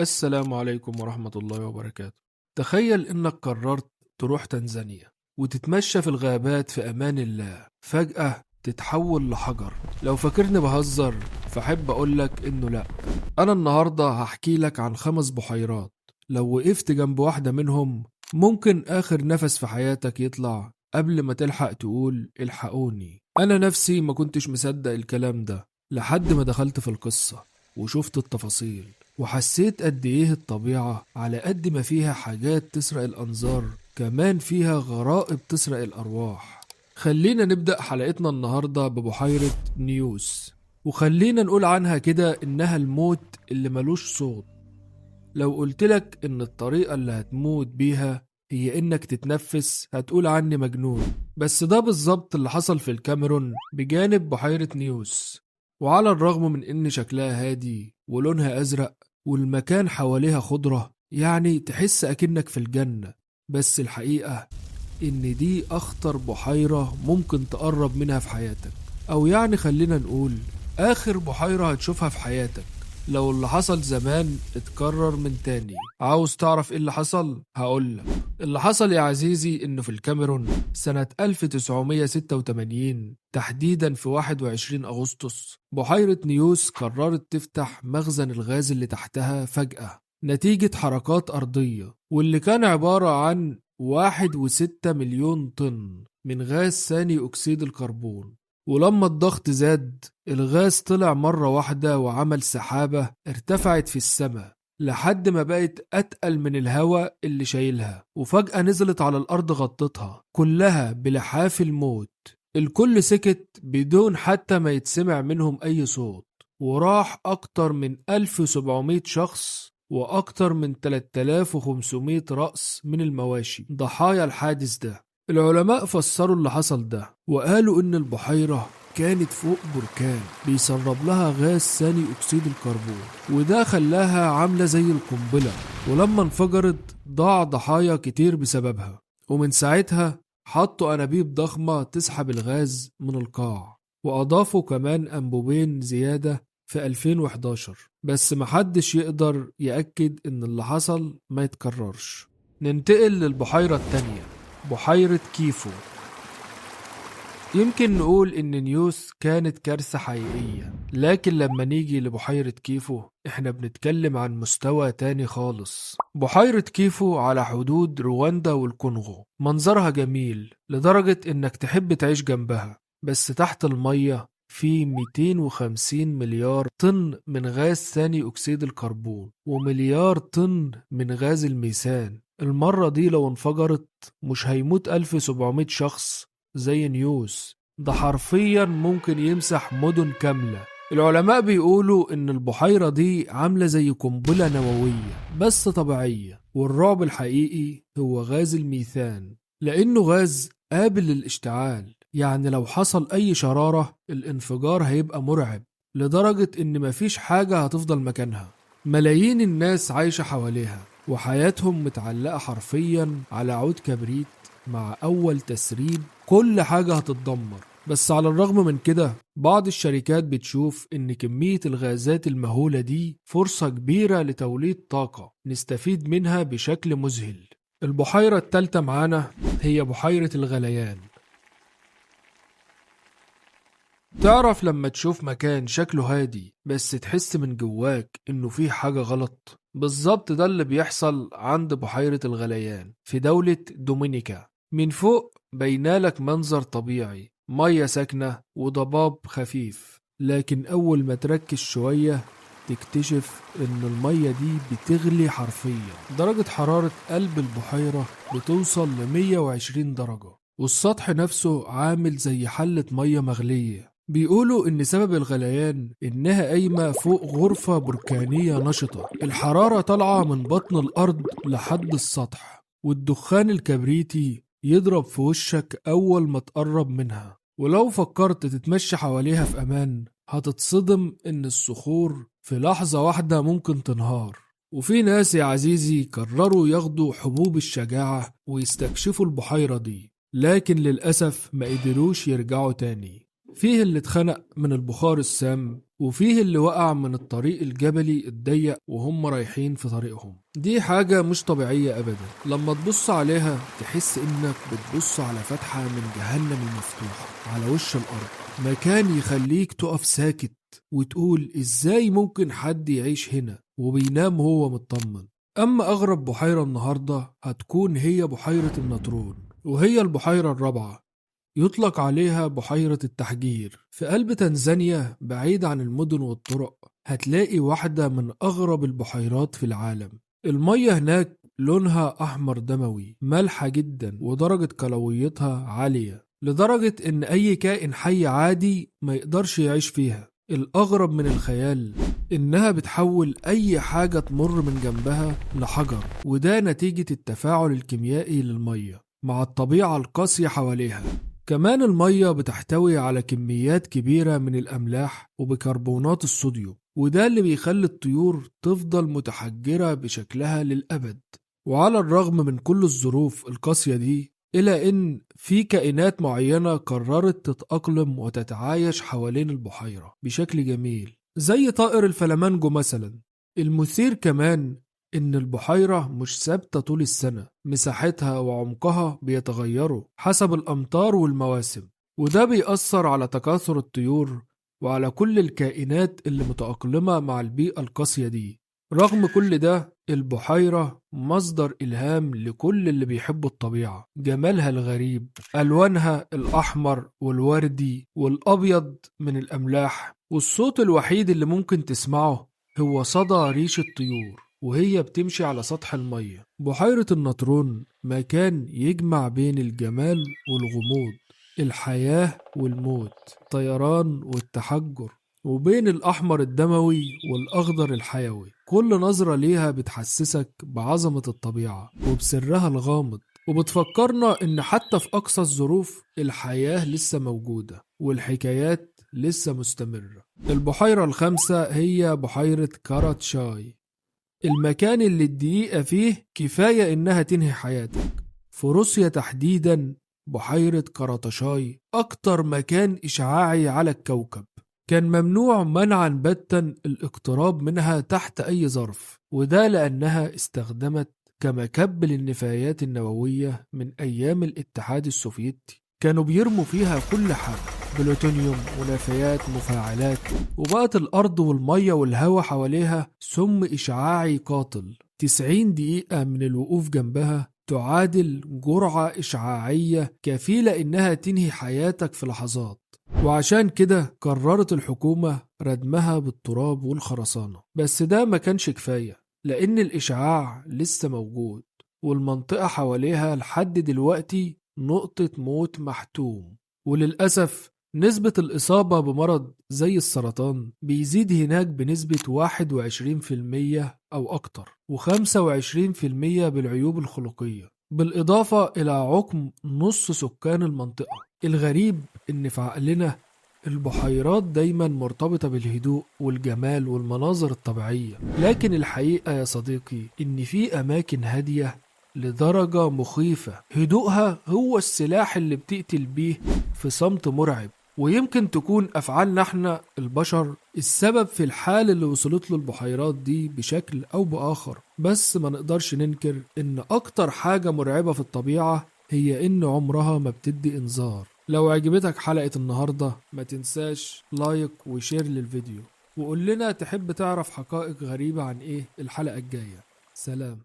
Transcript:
السلام عليكم ورحمة الله وبركاته. تخيل إنك قررت تروح تنزانيا وتتمشى في الغابات في أمان الله، فجأة تتحول لحجر. لو فاكرني بهزر فحب أقولك إنه لأ. أنا النهاردة هحكي لك عن 5 بحيرات لو وقفت جنب واحدة منهم ممكن آخر نفس في حياتك يطلع قبل ما تلحق تقول الحقوني. أنا نفسي ما كنتش مصدق الكلام ده لحد ما دخلت في القصة وشفت التفاصيل، وحسيت قد ايه الطبيعة على قد ما فيها حاجات تسرق الأنظار كمان فيها غرائب تسرق الأرواح. خلينا نبدأ حلقتنا النهاردة ببحيرة نيوس، وخلينا نقول عنها كده إنها الموت اللي ملوش صوت. لو قلتلك إن الطريقة اللي هتموت بيها هي إنك تتنفس هتقول عني مجنون، بس ده بالظبط اللي حصل في الكاميرون بجانب بحيرة نيوس. وعلى الرغم من إن شكلها هادي ولونها أزرق والمكان حواليها خضرة، يعني تحس أكنك في الجنة، بس الحقيقة إن دي أخطر بحيرة ممكن تقرب منها في حياتك، أو يعني خلينا نقول آخر بحيرة هتشوفها في حياتك. لو اللي حصل زمان اتكرر من تاني، عاوز تعرف ايه اللي حصل؟ هقولك. اللي حصل يا عزيزي انه في الكاميرون سنة 1986 تحديدا في 21 أغسطس، بحيرة نيوس قررت تفتح مخزن الغاز اللي تحتها فجأة نتيجة حركات أرضية، واللي كان عبارة عن 1.6 مليون طن من غاز ثاني أكسيد الكربون. ولما الضغط زاد الغاز طلع مرة واحدة وعمل سحابة ارتفعت في السماء لحد ما بقت أتقل من الهواء اللي شايلها، وفجأة نزلت على الأرض غطتها كلها بلحاف الموت. الكل سكت بدون حتى ما يتسمع منهم أي صوت، وراح أكتر من 1700 شخص وأكتر من 3500 رأس من المواشي ضحايا الحادث ده. العلماء فسروا اللي حصل ده وقالوا إن البحيرة كانت فوق بركان بيسرب لها غاز ثاني أكسيد الكربون، وده خلاها عاملة زي القنبلة، ولما انفجرت ضاع ضحايا كتير بسببها. ومن ساعتها حطوا أنابيب ضخمة تسحب الغاز من القاع، وأضافوا كمان أنبوبين زيادة في 2011، بس محدش يقدر يأكد إن اللي حصل ما يتكررش. ننتقل للبحيرة التانية، بحيرة كيفو. يمكن نقول إن نيوس كانت كارثة حقيقية، لكن لما نيجي لبحيرة كيفو إحنا بنتكلم عن مستوى تاني خالص. بحيرة كيفو على حدود رواندا والكونغو، منظرها جميل لدرجة إنك تحب تعيش جنبها، بس تحت المية في 250 مليار طن من غاز ثاني أكسيد الكربون ومليار طن من غاز الميثان. المرة دي لو انفجرت مش هيموت 1700 شخص زي نيوس، ده حرفيا ممكن يمسح مدن كاملة. العلماء بيقولوا إن البحيرة دي عاملة زي قنبلة نووية بس طبيعية، والرعب الحقيقي هو غاز الميثان لأنه غاز قابل للاشتعال، يعني لو حصل أي شرارة الانفجار هيبقى مرعب لدرجة إن مفيش حاجة هتفضل مكانها. ملايين الناس عايشة حواليها وحياتهم متعلقة حرفيا على عود كبريت، مع أول تسريب كل حاجة هتتدمر. بس على الرغم من كده بعض الشركات بتشوف إن كمية الغازات المهولة دي فرصة كبيرة لتوليد طاقة نستفيد منها بشكل مذهل. البحيرة التالتة معانا هي بحيرة الغليان. تعرف لما تشوف مكان شكله هادي بس تحس من جواك إنه فيه حاجة غلط؟ بالظبط ده اللي بيحصل عند بحيرة الغليان في دولة دومينيكا. من فوق بينالك منظر طبيعي، مية ساكنة وضباب خفيف، لكن أول ما تركز شوية تكتشف إن المية دي بتغلي حرفيا. درجة حرارة قلب البحيرة بتوصل ل 120 درجة، والسطح نفسه عامل زي حلة مية مغلية. بيقولوا إن سبب الغليان إنها قايمة فوق غرفة بركانية نشطة، الحرارة طالعة من بطن الأرض لحد السطح، والدخان الكبريتي يضرب في وشك أول ما تقرب منها. ولو فكرت تتمشى حواليها في أمان هتتصدم إن الصخور في لحظة واحدة ممكن تنهار. وفي ناس يا عزيزي قرروا ياخدوا حبوب الشجاعة ويستكشفوا البحيرة دي، لكن للأسف ما قدروش يرجعوا تاني. فيه اللي اتخنق من البخار السام، وفيه اللي وقع من الطريق الجبلي الضيق وهم رايحين في طريقهم. دي حاجة مش طبيعية أبدا، لما تبص عليها تحس إنك بتبص على فتحة من جهنم المفتوحة على وش الأرض، مكان يخليك تقف ساكت وتقول إزاي ممكن حد يعيش هنا وبينام هو مطمن. أما أغرب بحيرة النهاردة هتكون هي بحيرة النطرون، وهي البحيرة الرابعة، يطلق عليها بحيرة التحجير. في قلب تنزانيا بعيد عن المدن والطرق هتلاقي واحدة من أغرب البحيرات في العالم. المية هناك لونها أحمر دموي مالحة جدا، ودرجة كلويتها عالية لدرجة إن أي كائن حي عادي ما يقدرش يعيش فيها. الأغرب من الخيال إنها بتحول أي حاجة تمر من جنبها لحجر، وده نتيجة التفاعل الكيميائي للمية مع الطبيعة القاسية حواليها. كمان المية بتحتوي على كميات كبيرة من الأملاح وبيكربونات الصوديوم، وده اللي بيخلي الطيور تفضل متحجرة بشكلها للأبد. وعلى الرغم من كل الظروف القاسية دي، إلا إن في كائنات معينة قررت تتأقلم وتتعايش حوالين البحيرة بشكل جميل، زي طائر الفلامنجو مثلا. المثير كمان إن البحيرة مش ثابتة طول السنة، مساحتها وعمقها بيتغيروا حسب الأمطار والمواسم، وده بيأثر على تكاثر الطيور وعلى كل الكائنات اللي متأقلمة مع البيئة القاسية دي. رغم كل ده، البحيرة مصدر إلهام لكل اللي بيحبوا الطبيعة. جمالها الغريب، ألوانها الأحمر والوردي والأبيض من الأملاح، والصوت الوحيد اللي ممكن تسمعه هو صدى ريش الطيور وهي بتمشي على سطح المية. بحيرة النطرون مكان يجمع بين الجمال والغموض، الحياة والموت، الطيران والتحجر، وبين الأحمر الدموي والأخضر الحيوي. كل نظرة ليها بتحسسك بعظمة الطبيعة وبسرها الغامض، وبتفكرنا إن حتى في أقصى الظروف الحياة لسه موجودة والحكايات لسه مستمرة. البحيرة الخامسة هي بحيرة كاراتشاي، المكان اللي الدقيقة فيه كفاية إنها تنهي حياتك. في روسيا تحديدا، بحيرة كاراتشاي أكتر مكان إشعاعي على الكوكب، كان ممنوع منعا باتا الاقتراب منها تحت أي ظرف، وده لأنها استخدمت كمكب للنفايات النووية من أيام الاتحاد السوفيتي. كانوا بيرموا فيها كل حاجة، بلوتونيوم ونفايات مفاعلات، وبقت الأرض والمية والهواء حواليها سم إشعاعي قاتل. 90 دقيقة من الوقوف جنبها تعادل جرعة إشعاعية كفيلة إنها تنهي حياتك في لحظات. وعشان كده قررت الحكومة ردمها بالتراب والخرسانة. بس ده ما كانش كفاية، لأن الإشعاع لسه موجود، والمنطقة حواليها لحد دلوقتي نقطة موت محتوم. وللأسف نسبة الإصابة بمرض زي السرطان بيزيد هناك بنسبة 21% أو أكتر، و25% بالعيوب الخلقية، بالإضافة إلى عقم نص سكان المنطقة. الغريب إن في عقلنا البحيرات دايما مرتبطة بالهدوء والجمال والمناظر الطبيعية، لكن الحقيقة يا صديقي إن في أماكن هادية لدرجة مخيفة هدوءها هو السلاح اللي بتقتل بيه في صمت مرعب. ويمكن تكون أفعالنا احنا البشر السبب في الحال اللي وصلت له البحيرات دي بشكل أو بآخر. بس ما نقدرش ننكر إن أكتر حاجة مرعبة في الطبيعة هي إن عمرها ما بتدي إنذار. لو عجبتك حلقة النهاردة ما تنساش لايك وشير للفيديو، وقول لنا تحب تعرف حقائق غريبة عن إيه الحلقة الجاية. سلام.